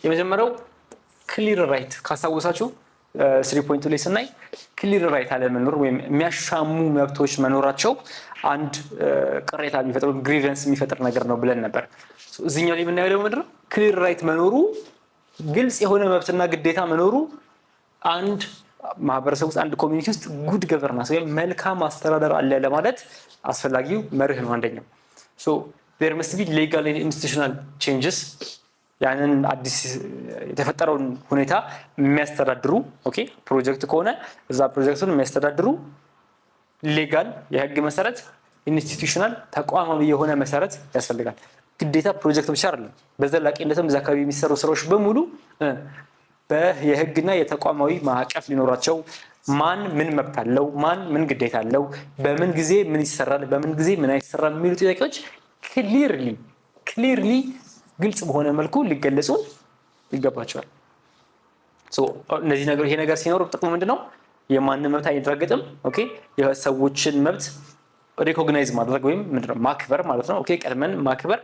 የመጀመሪያው ክሊር ራይት ካሳወሳችሁ 3.2 ላይ ስናይ ክሊር ራይት አለመኖር ወይም የሚያሻሙ መብቶች መኖራቸው አንድ ቅሬታ የሚፈጥር ግሪቨንስ የሚፈጥር ነገር ነው ብለን ነበር። እዚህኛው ላይ የምናየው ደግሞ ምንድነው ክሊር ራይት መኖሩ ግልጽ የሆነ መብትና ግዴታ መኖሩ አንድ ማህበረሰብ ውስጥ አንድ ኮሚኒቲ ውስጥ ጉድ ገቨርናንስ ወይም መልካም አስተዳደር አለ ለማለት አስፈላጊው መርህ ነው አንደኛው። ሶ there must be legal and institutional changes ያንን አዲስ የተፈጠረውን ሁኔታ የሚያስተዳድሩ ኦኬ ፕሮጀክት ከሆነ እዛ ፕሮጀክቱን የሚያስተዳድሩ ሌጋል የህግ መሰረት ኢንስቲትዩሽናል ተቋማዊ የሆነ መሰረት ያስፈልጋል። ግዴታ ፕሮጀክት ብቻ አይደለም። በዘላቂነትም እዛ አካባቢ የሚሰሩ ስራዎች በሙሉ በየህግና የተቋማዊ ማዕቀፍ ሊኖራቸው ማን ምን መብት አለው፣ ማን ምን ግዴታ አለው፣ በምን ጊዜ ምን ይሰራል፣ በምን ጊዜ ምን አይሰራም የሚሉ ጥያቄዎች ክሊርሊ ግልጽ በሆነ መልኩ ሊገለጹ ይገባቸዋል። እነዚህ ነገሮች ይሄ ነገር ሲኖር ጥቅሙ ምንድነው? የማንም መብት አይረገጥም። ኦኬ የሰዎችን መብት ሪኮግናይዝ ማድረግ ወይም ምንድነው ማክበር ማለት ነው። ኦኬ ቀድመን ማክበር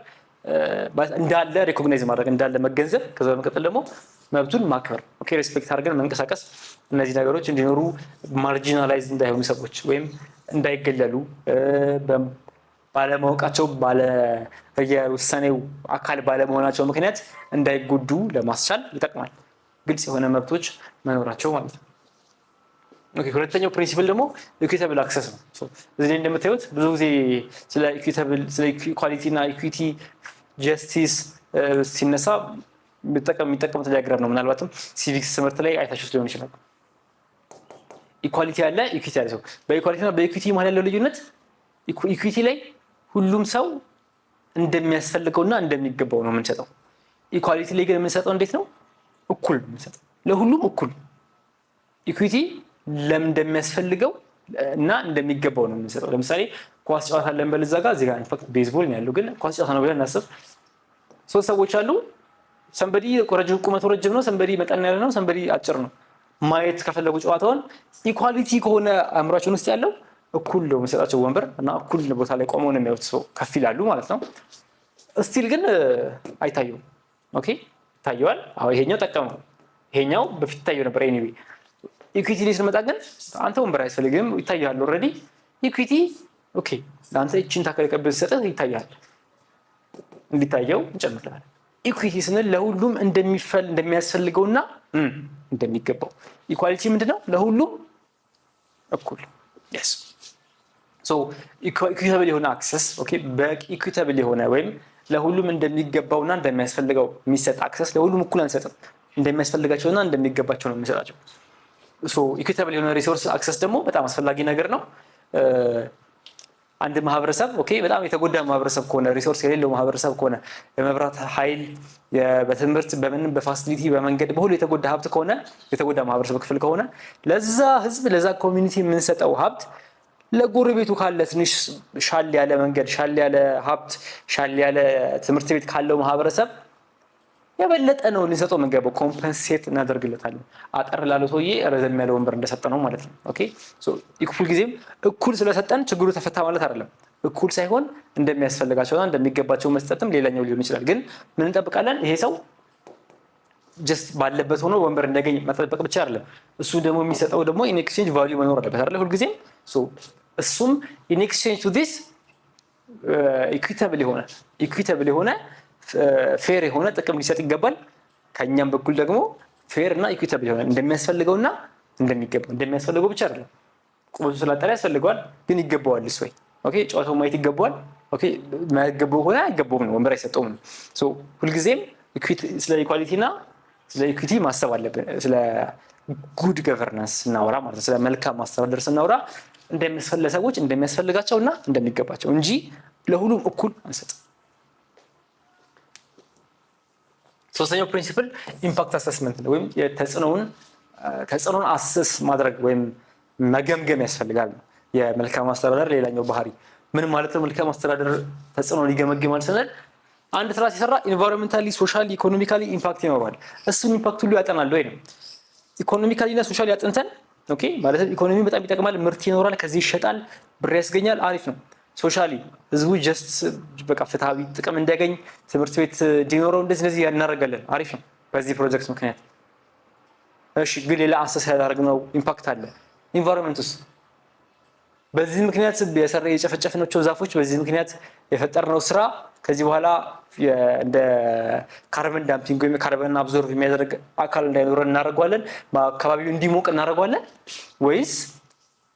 እንዳለ ሪኮግናይዝ ማድረግ እንዳለ መገንዘብ፣ ከዛ በመቀጠል ደግሞ መብቱን ማክበር ኦኬ ሪስፔክት አድርገን መንቀሳቀስ። እነዚህ ነገሮች እንዲኖሩ ማርጂናላይዝ እንዳይሆኑ ሰዎች ወይም እንዳይገለሉ ባለማወቃቸው የውሳኔው አካል ባለመሆናቸው ምክንያት እንዳይጎዱ ለማስቻል ይጠቅማል ግልጽ የሆነ መብቶች መኖራቸው ማለት ነው። ኦኬ ሁለተኛው ፕሪንሲፕል ደግሞ ኢኩዊታብል አክሰስ ነው። እዚህ ላይ እንደምታዩት ብዙ ጊዜ ስለ ኢኳሊቲ እና ኢኩዊቲ ጀስቲስ ሲነሳ የሚጠቀሙት ዲያግራም ነው። ምናልባትም ሲቪክስ ትምህርት ላይ አይታችሁት ሊሆን ይችላል። ኢኳሊቲ አለ፣ ኢኩዊቲ አለ። በኢኳሊቲ እና በኢኩዊቲ መሀል ያለው ልዩነት ኢኩዊቲ ላይ ሁሉም ሰው እንደሚያስፈልገውና እንደሚገባው ነው የምንሰጠው። ኢኳሊቲ ላይ ግን የምንሰጠው እንዴት ነው? እኩል ነው የምንሰጠው፣ ለሁሉም እኩል። ኢኩዊቲ ለምን እንደሚያስፈልገው እና እንደሚገባው ነው የምንሰጠው። ለምሳሌ ኳስ ጨዋታ አለን በል እዛ ጋር፣ እዚህ ጋር ኢንፋክት ቤዝቦል ነው ያለው፣ ግን ኳስ ጨዋታ ነው ብለን እናስብ። ሶስት ሰዎች አሉ። ሰንበዲ ቁመቱ ረጅም ነው፣ ሰንበዲ መጠን ያለ ነው፣ ሰንበዲ አጭር ነው። ማየት ከፈለጉ ጨዋታውን ኢኳሊቲ ከሆነ አእምሯችን ውስጥ ያለው እኩል ነው የምንሰጣቸው ወንበር እና እኩል ቦታ ላይ ቆመው ነው የሚያዩት። ሰው ከፍ ይላሉ ማለት ነው። ስቲል ግን አይታዩም። ኦኬ ይታየዋል። አዎ ይሄኛው ጠቀመው፣ ይሄኛው በፊት ይታየው ነበር። ኤኒዌይ ኢኩዊቲ ላይ ስንመጣ ግን አንተ ወንበር አያስፈልግም፣ ይታያል ኦልሬዲ። ኢኩዊቲ ኦኬ ለአንተ እቺን ታከለ ቀበል ሰጠህ ይታያል፣ እንዲታየው እንጨምራለን። ኢኩዊቲ ስንል ለሁሉም እንደሚያስፈልገውና እንደሚገባው። ኢኳሊቲ ምንድነው? ለሁሉም እኩል yes so ኢኩዊታብል የሆነ አክሰስ ኦኬ በኢኩዊታብል የሆነ ወይም ለሁሉም እንደሚገባውና እንደሚያስፈልገው የሚሰጥ አክሰስ ለሁሉም እኩል አንሰጥም። እንደሚያስፈልጋቸውና እንደሚገባቸው ነው የምንሰጣቸው። so ኢኩዊታብል የሆነ ሪሶርስ አክሰስ ደግሞ በጣም አስፈላጊ ነገር ነው። አንድ ማህበረሰብ ኦኬ በጣም የተጎዳ ማህበረሰብ ከሆነ ሪሶርስ የሌለው ማህበረሰብ ከሆነ የመብራት ኃይል በትምህርት በምንም በፋሲሊቲ በመንገድ በሁሉ የተጎዳ ሀብት ከሆነ የተጎዳ ማህበረሰብ ክፍል ከሆነ ለዛ ህዝብ ለዛ ኮሚኒቲ የምንሰጠው ሀብት ለጎረቤቱ ካለ ትንሽ ሻል ያለ መንገድ ሻል ያለ ሀብት ሻል ያለ ትምህርት ቤት ካለው ማህበረሰብ የበለጠ ነው ልንሰጠው መንገበው ኮምፐንሴት እናደርግለታለን። አጠር ላለው ሰውዬ ረዘም ያለ ወንበር እንደሰጠነው ማለት ነው። ኦኬ ሶ ኢኩል ጊዜም እኩል ስለሰጠን ችግሩ ተፈታ ማለት አይደለም። እኩል ሳይሆን እንደሚያስፈልጋቸውና እንደሚገባቸው መስጠትም ሌላኛው ሊሆን ይችላል። ግን ምን እንጠብቃለን? ይሄ ሰው ጀስት ባለበት ሆኖ ወንበር እንዲያገኝ መጠበቅ ብቻ አይደለም። እሱ ደግሞ የሚሰጠው ደግሞ ኢን ኤክስቼንጅ ቫልዩ መኖር አለበት አይደል? ሁሉ ጊዜም ሶ እሱም ኢን ኤክስቼንጅ ቱ ዲስ ኢኩዊታብል የሆነ ፌር የሆነ ጥቅም ሊሰጥ ይገባል። ከኛም በኩል ደግሞ ፌር እና ኢኩዊታብል የሆነ እንደሚያስፈልገውና እንደሚገባው እንደሚያስፈልገው ብቻ አይደለም። ቁመቱ ስላጠረ ያስፈልገዋል፣ ግን ይገባዋል እሱ ወይ ኦኬ ጨዋታው ማየት ይገባዋል። ኦኬ ማይገባው ሆነ አይገባውም ነው ወንበር አይሰጠውም ነው። ሶ ሁልጊዜም ስለ ኢኳሊቲና ስለ ኢኩዊቲ ማሰብ አለብን። ስለ ጉድ ገቨርናንስ ስናወራ ማለት ነው፣ ስለ መልካም ማስተዳደር ስናወራ ሰዎች እንደሚያስፈልጋቸውና እንደሚገባቸው እንጂ ለሁሉም እኩል አንሰጥም። ሶስተኛው ፕሪንሲፕል ኢምፓክት አሰስመንት ነው፣ ወይም ተጽዕኖን አሰስ ማድረግ ወይም መገምገም ያስፈልጋል ነው የመልካም አስተዳደር ሌላኛው ባህሪ። ምን ማለት ነው? መልካም አስተዳደር ተጽዕኖን ይገመግማል ስንል አንድ ስራ ሲሰራ ኢንቫይሮንመንታሊ፣ ሶሻሊ፣ ኢኮኖሚካሊ ኢምፓክት ይኖረዋል። እሱን ኢምፓክት ሁሉ ያጠናል ወይ ነው። ኢኮኖሚካሊ እና ሶሻሊ ያጥንተን ኦኬ ማለት ኢኮኖሚ በጣም ይጠቅማል፣ ምርት ይኖራል፣ ከዚህ ይሸጣል፣ ብር ያስገኛል፣ አሪፍ ነው። ሶሻሊ ህዝቡ ጀስት በቃ ፍትሃዊ ጥቅም እንዲያገኝ ትምህርት ቤት እንዲኖረው እንደዚህ እናደርጋለን፣ አሪፍ ነው። በዚህ ፕሮጀክት ምክንያት። እሺ ግን ሌላ አሰስ ያደረግነው ኢምፓክት አለ። ኢንቫይሮንመንቱስ በዚህ ምክንያት የጨፈጨፍናቸው ዛፎች በዚህ ምክንያት የፈጠርነው ስራ ከዚህ በኋላ እንደ ካርበን ዳምፒንግ ወይም ካርበን አብዞርብ የሚያደርግ አካል እንዳይኖረን እናደርገዋለን? አካባቢው እንዲሞቅ እናደርገዋለን? ወይስ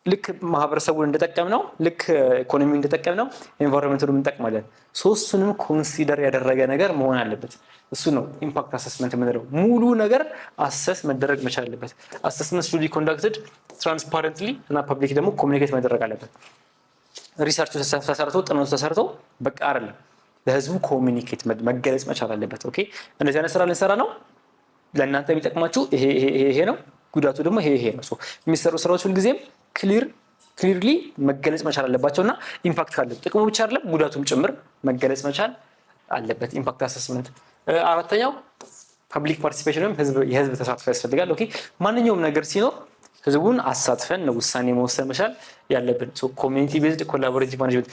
ልክ ማህበረሰቡን እንደጠቀምነው ልክ ኢኮኖሚውን እንደጠቀምነው ኤንቫይሮንመንቱን እንጠቅማለን? ሶስቱንም ኮንሲደር ያደረገ ነገር መሆን አለበት። እሱ ነው ኢምፓክት አሰስመንት የምንለው። ሙሉ ነገር አሰስ መደረግ መቻል አለበት። አሰስመንት ሹድ ቢ ኮንዳክትድ ትራንስፓረንትሊ እና ፐብሊክ ደግሞ ኮሚኒኬት መደረግ አለበት። ሪሰርቹ ተሰርቶ ጥናቱ ተሰርቶ በቃ አይደለም፣ ለህዝቡ ኮሚኒኬት መገለጽ መቻል አለበት። ኦኬ እንደዚህ አይነት ስራ ልንሰራ ነው፣ ለእናንተ የሚጠቅማችሁ ይሄ ነው፣ ጉዳቱ ደግሞ ይሄ ነው። ሶ የሚሰሩ ስራዎች ሁልጊዜም ክሊርሊ መገለጽ መቻል አለባቸው እና ኢምፓክት ካለ ጥቅሙ ብቻ አይደለም ጉዳቱም ጭምር መገለጽ መቻል አለበት። ኢምፓክት አሰስመንት። አራተኛው ፐብሊክ ፓርቲሲፔሽን ወይም የህዝብ ተሳትፎ ያስፈልጋል። ኦኬ ማንኛውም ነገር ሲኖር ህዝቡን አሳትፈን ነው ውሳኔ መወሰን መቻል ያለብን። ሶ ኮሚኒቲ ቤዝድ ኮላቦሬቲቭ ማኔጅመንት።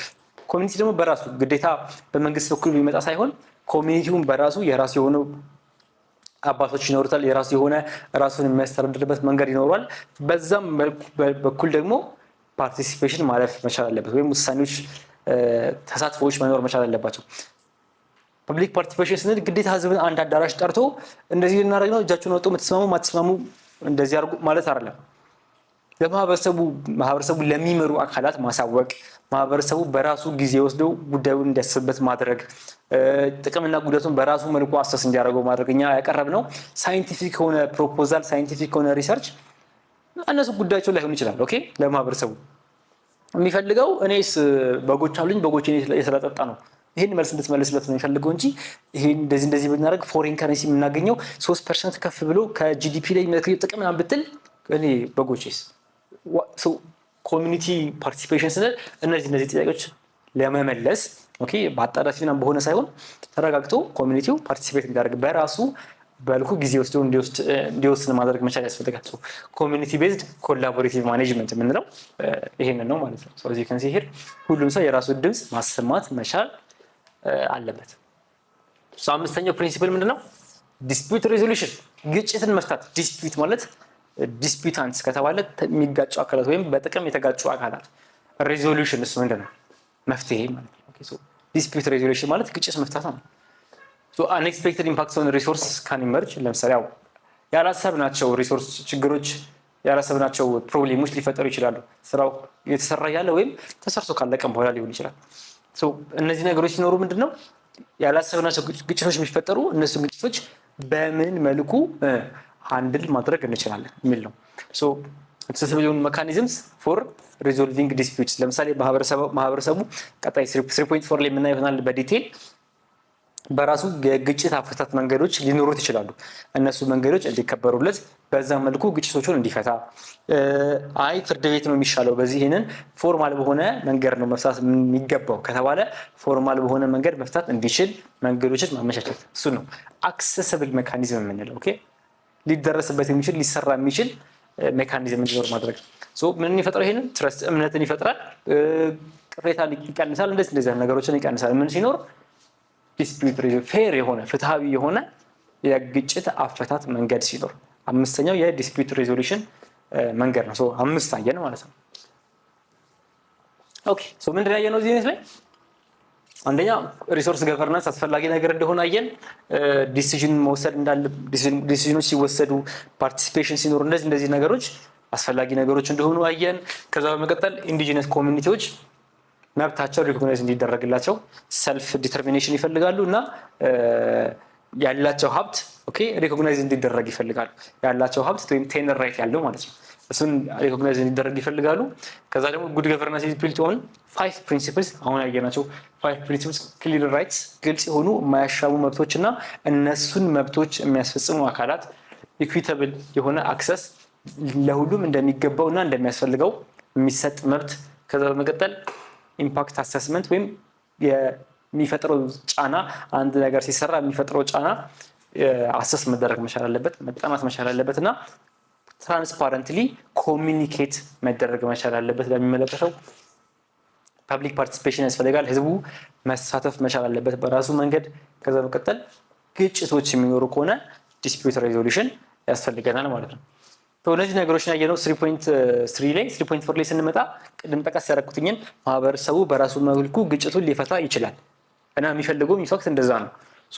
ኮሚኒቲ ደግሞ በራሱ ግዴታ በመንግስት በኩል የሚመጣ ሳይሆን ኮሚኒቲውን በራሱ የራሱ የሆኑ አባቶች ይኖሩታል፣ የራሱ የሆነ ራሱን የሚያስተዳድርበት መንገድ ይኖረዋል። በዛም በኩል ደግሞ ፓርቲሲፔሽን ማለፍ መቻል አለበት፣ ወይም ውሳኔዎች ተሳትፎዎች መኖር መቻል አለባቸው። ፐብሊክ ፓርቲሲፔሽን ስንል ግዴታ ህዝብን አንድ አዳራሽ ጠርቶ እንደዚህ ልናደርግ ነው እጃችሁን ወጡ የምትስማሙ ማትስማሙ እንደዚህ አድርጉ ማለት አይደለም። ማህበረሰቡ ለሚመሩ አካላት ማሳወቅ፣ ማህበረሰቡ በራሱ ጊዜ ወስደው ጉዳዩን እንዲያስብበት ማድረግ፣ ጥቅምና ጉዳቱን በራሱ መልኩ አሰስ እንዲያደርገው ማድረግ። እኛ ያቀረብነው ሳይንቲፊክ የሆነ ፕሮፖዛል፣ ሳይንቲፊክ የሆነ ሪሰርች እነሱ ጉዳያቸው ላይሆን ይችላል። ኦኬ ለማህበረሰቡ የሚፈልገው እኔስ በጎች አሉኝ በጎች ስለጠጣ ነው ይሄን መልስ እንድትመልስለት ነው የሚፈልገው እንጂ ይሄን እንደዚህ ብናደርግ ፎሬን ከረንሲ የምናገኘው 3% ከፍ ብሎ ከጂዲፒ ላይ ጥቅም ምናምን ብትል እኔ በጎቼስ። ኮሚኒቲ ፓርቲሲፔሽን ስንል እነዚህ ጥያቄዎች ለመመለስ ኦኬ በአጣዳፊ ምናምን በሆነ ሳይሆን ተረጋግቶ ኮሚኒቲው ፓርቲሲፔት እንዲያደርግ በራሱ በልኩ ጊዜ ወስዶ እንዲወስን ማድረግ መቻል ያስፈልጋል። ኮሚኒቲ ቤዝድ ኮላቦሬቲቭ ማኔጅመንት የምንለው ይሄንን ነው ማለት ነው። ስለዚህ ከዚህ ሄድ ሁሉም ሰው የራሱ ድምፅ ማሰማት መቻል አለበት። አምስተኛው ፕሪንሲፕል ምንድነው? ዲስፒዩት ሬዞሉሽን፣ ግጭትን መፍታት። ዲስፒዩት ማለት ዲስፒዩታንትስ ከተባለ የሚጋጩ አካላት ወይም በጥቅም የተጋጩ አካላት። ሬዞሉሽንስ ምንድነው? መፍትሄ ማለት ነው። ዲስፒዩት ሬዞሉሽን ማለት ግጭት መፍታት ነው። አንኤክስፔክትድ ኢምፓክትስ ኦን ሪሶርስ ካን ኢመርጅ። ለምሳሌ ያላሰብናቸው ሪሶርስ ችግሮች፣ ያላሰብናቸው ፕሮብሌሞች ሊፈጠሩ ይችላሉ። ስራው የተሰራ ያለ ወይም ተሰርቶ ካለቀም በኋላ ሊሆን ይችላል። እነዚህ ነገሮች ሲኖሩ ምንድነው ያላሰብናቸው ግጭቶች የሚፈጠሩ፣ እነሱ ግጭቶች በምን መልኩ ሃንድል ማድረግ እንችላለን የሚል ነው። አክሰሲብል ሜካኒዝምስ ፎር ሪዞልቪንግ ዲስፒዩትስ። ለምሳሌ ማህበረሰቡ ቀጣይ 3.4 ላይ የምናየው ይሆናል በዲቴል በራሱ የግጭት አፈታት መንገዶች ሊኖሩት ይችላሉ። እነሱ መንገዶች እንዲከበሩለት በዛ መልኩ ግጭቶቹን እንዲፈታ፣ አይ ፍርድ ቤት ነው የሚሻለው በዚህ ይሄንን ፎርማል በሆነ መንገድ ነው መፍታት የሚገባው ከተባለ ፎርማል በሆነ መንገድ መፍታት እንዲችል መንገዶችን ማመቻቸት፣ እሱ ነው አክሰሲብል ሜካኒዝም የምንለው። ኦኬ ሊደረስበት የሚችል ሊሰራ የሚችል ሜካኒዝም እንዲኖር ማድረግ። ምን ይፈጥራል? ይሄንን ትረስት እምነትን ይፈጥራል፣ ቅሬታ ይቀንሳል፣ እንደዚህ ነገሮችን ይቀንሳል። ምን ሲኖር ዲስፒዩት ፌር የሆነ ፍትሃዊ የሆነ የግጭት አፈታት መንገድ ሲኖር። አምስተኛው የዲስፒዩት ሬዞሉሽን መንገድ ነው። አምስት አየን ማለት ነው። ኦኬ ምንድን ያየነው እዚህ ላይ? አንደኛ ሪሶርስ ገቨርናንስ አስፈላጊ ነገር እንደሆነ አየን። ዲሲዥን መውሰድ እንዳለ ዲሲዥኖች ሲወሰዱ ፓርቲሲፔሽን ሲኖር እንደዚህ ነገሮች አስፈላጊ ነገሮች እንደሆኑ አየን። ከዛ በመቀጠል ኢንዲጂነስ ኮሚኒቲዎች መብታቸው ሪኮግናይዝ እንዲደረግላቸው ሰልፍ ዲተርሚኔሽን ይፈልጋሉ እና ያላቸው ሀብት ኦኬ ሪኮግናይዝ እንዲደረግ ይፈልጋሉ። ያላቸው ሀብት ወይም ቴነር ራይት ያለው ማለት ነው፣ እሱን ሪኮግናይዝ እንዲደረግ ይፈልጋሉ። ከዛ ደግሞ ጉድ ገቨርናንስ ኢዝ ቢልት ኦን 5 ፕሪንሲፕልስ። አሁን ያየናቸው 5 ፕሪንሲፕልስ ክሊር ራይትስ፣ ግልጽ የሆኑ የማያሻሙ መብቶች እና እነሱን መብቶች የሚያስፈጽሙ አካላት፣ ኢኩዊታብል የሆነ አክሰስ ለሁሉም እንደሚገባው እና እንደሚያስፈልገው የሚሰጥ መብት። ከዛ በመቀጠል ኢምፓክት አሰስመንት ወይም የሚፈጥረው ጫና፣ አንድ ነገር ሲሰራ የሚፈጥረው ጫና አሰስ መደረግ መቻል አለበት፣ መጠናት መቻል አለበት እና ትራንስፓረንትሊ ኮሚኒኬት መደረግ መቻል አለበት ለሚመለከተው። ፐብሊክ ፓርቲሲፔሽን ያስፈልጋል፣ ህዝቡ መሳተፍ መቻል አለበት በራሱ መንገድ። ከዛ በመቀጠል ግጭቶች የሚኖሩ ከሆነ ዲስፒዩት ሬዞሉሽን ያስፈልገናል ማለት ነው። እነዚህ ነገሮችን ያየነው 3.3 ላይ 3.4 ላይ ስንመጣ ቅድም ጠቀስ ያደረኩትኝን ማህበረሰቡ በራሱ መልኩ ግጭቱን ሊፈታ ይችላል እና የሚፈልገው ኢንፋክት እንደዛ ነው።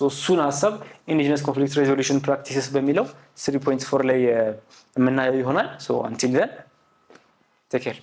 እሱን ሀሳብ ኢንዲጂነስ ኮንፍሊክት ሬዞሉሽን ፕራክቲስስ በሚለው 3.4 ላይ የምናየው ይሆናል። አንቲል ዘን ቴክ ኬር